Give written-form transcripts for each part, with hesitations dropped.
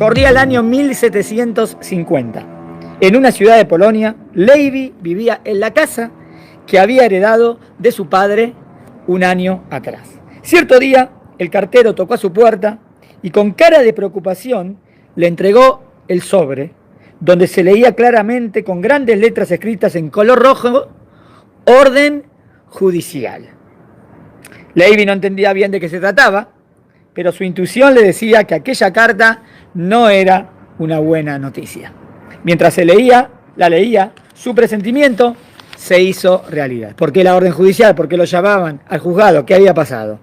Corría el año 1750. En una ciudad de Polonia, Levi vivía en la casa que había heredado de su padre un año atrás. Cierto día, el cartero tocó a su puerta y con cara de preocupación le entregó el sobre, donde se leía claramente con grandes letras escritas en color rojo: orden judicial. Levi no entendía bien de qué se trataba, pero su intuición le decía que aquella carta no era una buena noticia. Mientras la leía, su presentimiento se hizo realidad. ¿Por qué la orden judicial? ¿Por qué lo llamaban al juzgado? ¿Qué había pasado?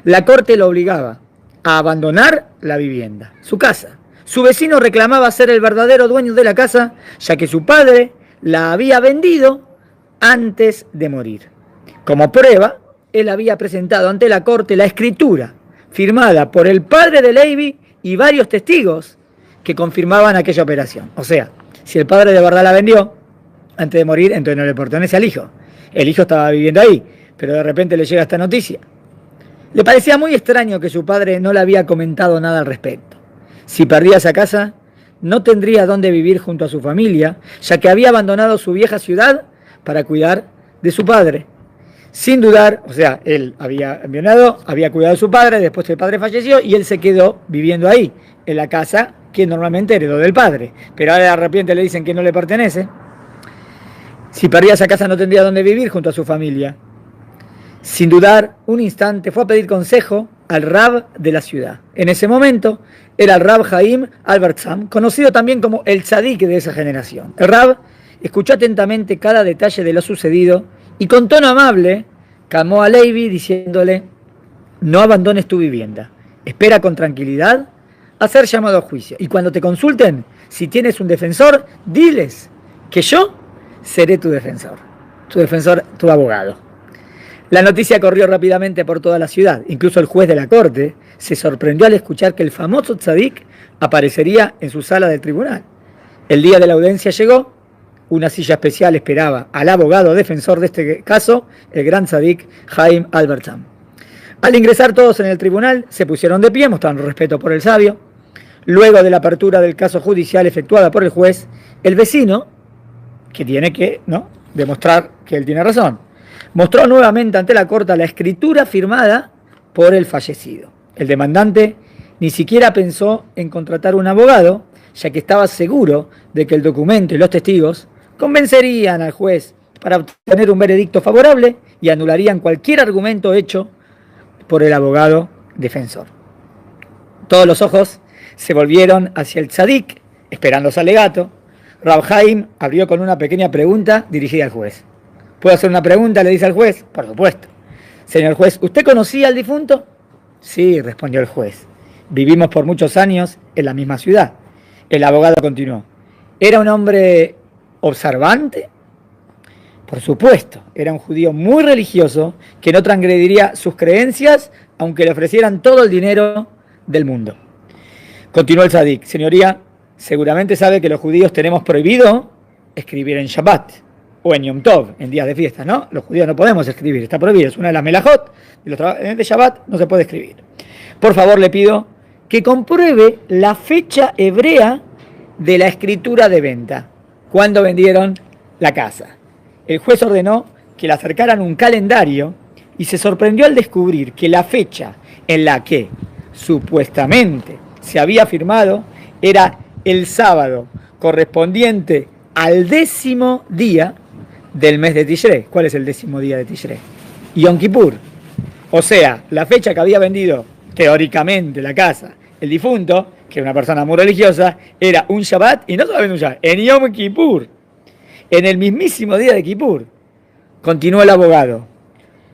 La corte lo obligaba a abandonar la vivienda, su casa. Su vecino reclamaba ser el verdadero dueño de la casa, ya que su padre la había vendido antes de morir. Como prueba, él había presentado ante la corte la escritura firmada por el padre de Levi y varios testigos que confirmaban aquella operación. O sea, si el padre de verdad la vendió antes de morir, entonces no le pertenece al hijo. El hijo estaba viviendo ahí, pero de repente le llega esta noticia. Le parecía muy extraño que su padre no le había comentado nada al respecto. Si perdía esa casa, no tendría dónde vivir junto a su familia, ya que había abandonado su vieja ciudad para cuidar de su padre. Sin dudar, o sea, él había enviado, había cuidado de su padre, después el padre falleció y él se quedó viviendo ahí, en la casa que normalmente heredó del padre. Pero ahora de repente le dicen que no le pertenece. Si perdía esa casa no tendría dónde vivir junto a su familia. Sin dudar un instante fue a pedir consejo al Rab de la ciudad. En ese momento era el Rab Haim Albertsam, conocido también como el tzadik de esa generación. El Rab escuchó atentamente cada detalle de lo sucedido y con tono amable calmó a Levi diciéndole: no abandones tu vivienda, espera con tranquilidad a ser llamado a juicio. Y cuando te consulten, si tienes un defensor, diles que yo seré tu defensor, tu abogado. La noticia corrió rápidamente por toda la ciudad. Incluso el juez de la corte se sorprendió al escuchar que el famoso tzadik aparecería en su sala del tribunal. El día de la audiencia llegó. Una silla especial esperaba al abogado defensor de este caso, el gran tzadik Haim Albertsam. Al ingresar todos en el tribunal, se pusieron de pie, mostrando respeto por el sabio. Luego de la apertura del caso judicial efectuada por el juez, el vecino, que tiene que demostrar que él tiene razón, mostró nuevamente ante la corte la escritura firmada por el fallecido. El demandante ni siquiera pensó en contratar un abogado, ya que estaba seguro de que el documento y los testigos convencerían al juez para obtener un veredicto favorable y anularían cualquier argumento hecho por el abogado defensor. Todos los ojos se volvieron hacia el tzadik, esperando su alegato. Rab Haim abrió con una pequeña pregunta dirigida al juez. ¿Puedo hacer una pregunta?, le dice al juez. Por supuesto. Señor juez, ¿usted conocía al difunto? Sí, respondió el juez. Vivimos por muchos años en la misma ciudad. El abogado continuó. ¿Era un hombre observante? Por supuesto, era un judío muy religioso que no transgrediría sus creencias aunque le ofrecieran todo el dinero del mundo. Continuó el tzadik. Señoría, seguramente sabe que los judíos tenemos prohibido escribir en Shabbat o en Yom Tov, en días de fiesta, ¿no? Los judíos no podemos escribir, está prohibido, es una de las melajot, de Shabbat no se puede escribir. Por favor, le pido que compruebe la fecha hebrea de la escritura de venta, cuando vendieron la casa. El juez ordenó que le acercaran un calendario y se sorprendió al descubrir que la fecha en la que supuestamente se había firmado era el sábado correspondiente al 10º día del mes de Tishrei. ¿Cuál es el 10º día de Tishrei? Yom Kippur. O sea, la fecha que había vendido teóricamente la casa el difunto, que era una persona muy religiosa, era un Shabbat, y no solamente un Shabbat, en Yom Kippur, en el mismísimo día de Kippur. Continuó el abogado.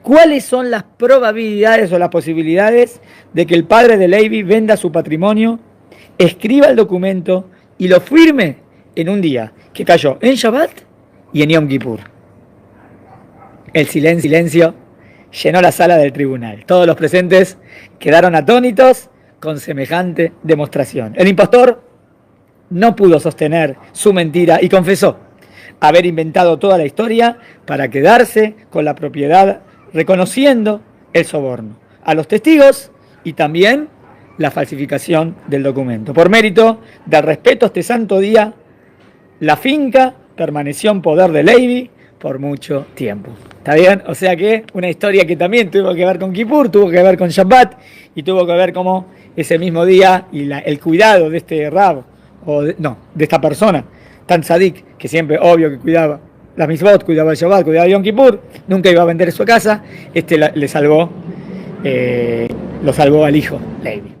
¿Cuáles son las probabilidades o las posibilidades de que el padre de Levi venda su patrimonio, escriba el documento y lo firme en un día que cayó en Shabbat y en Yom Kippur? El silencio llenó la sala del tribunal. Todos los presentes quedaron atónitos con semejante demostración. El impostor no pudo sostener su mentira y confesó haber inventado toda la historia para quedarse con la propiedad, reconociendo el soborno a los testigos y también la falsificación del documento. Por mérito del respeto a este santo día, la finca permaneció en poder de Levi por mucho tiempo. ¿Está bien? O sea que una historia que también tuvo que ver con Kippur, tuvo que ver con Shabbat y tuvo que ver cómo ese mismo día y el cuidado de este rab, de esta persona tan sadik, que siempre, obvio, que cuidaba la mitzvot, cuidaba el Shabbat, cuidaba el Yom Kippur, nunca iba a vender su casa, lo salvó al hijo Levi.